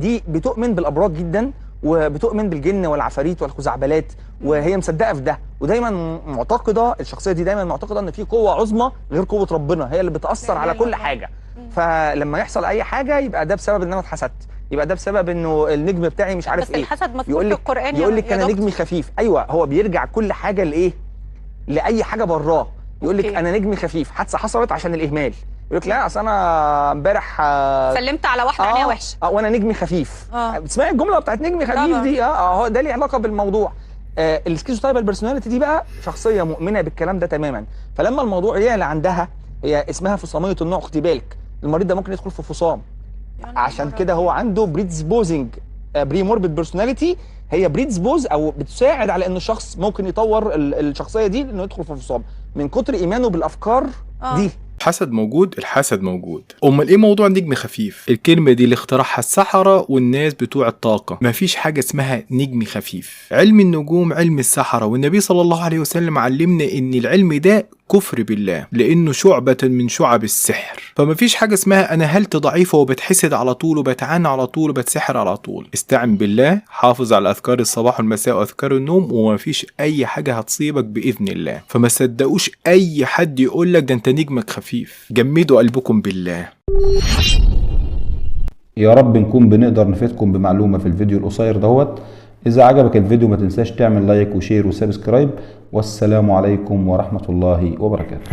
دي بتؤمن بالابراج جدا، وبتؤمن بالجن والعفاريت والخزعبلات، وهي مصدقه في ده، ودايما معتقده، الشخصيه دي دايما معتقده ان في قوه عظمى غير قوه ربنا هي اللي بتاثر على كل حاجه. فلما يحصل اي حاجه يبقى ده بسبب ان انا اتحسدت، يبقى ده بسبب انه النجم بتاعي مش عارف بس ايه. الحسد مذكور في القرآن يقول لك انا نجمي خفيف. ايوه، هو بيرجع كل حاجه لايه؟ لاي حاجه براه. يقول لك انا نجمي خفيف، حادثه حصلت عشان الاهمال، يقول لك لا اصل انا امبارح سلمت على واحده عينيها وحشه وانا نجمي خفيف. بتسمعي الجمله بتاعت نجمي خفيف دي؟ هو ده ليه علاقه بالموضوع. السكيزوتايبال بيرسوناليتي دي بقى شخصيه مؤمنه بالكلام ده تماما، فلما الموضوع يعلى عندها، هي اسمها فصاميه النوع، خدي بالك المريض ده ممكن يدخل في فصام، عشان كده هو عنده بريدسبوزنج بريموربيد بيرسوناليتي. هي بريدسبوز او بتساعد على ان الشخص ممكن يطور الشخصيه دي انه يدخل في فصام من كتر ايمانه بالافكار دي. الحسد موجود، الحسد موجود. امال ايه موضوع نجم خفيف؟ الكلمه دي اللي اخترعها السحره والناس بتوع الطاقه. مفيش حاجه اسمها نجم خفيف. علم النجوم علم السحره، والنبي صلى الله عليه وسلم علمنا ان العلم ده كفر بالله، لانه شعبه من شعب السحر. فمفيش حاجه اسمها انا هلت ضعيفه وبتحسد على طول وبتعانى على طول وبتسحر على طول. استعن بالله، حافظ على اذكار الصباح والمساء واذكار النوم، ومفيش اي حاجه هتصيبك باذن الله. فما صدقوش اي حد يقول لك ده انت نجمك خفيف. جمدوا قلبكم بالله. يا رب نكون بنقدر نفيدكم بمعلومه في الفيديو القصير دوت. اذا عجبك الفيديو ما تنساش تعمل لايك وشير وسبسكرايب، والسلام عليكم ورحمه الله وبركاته.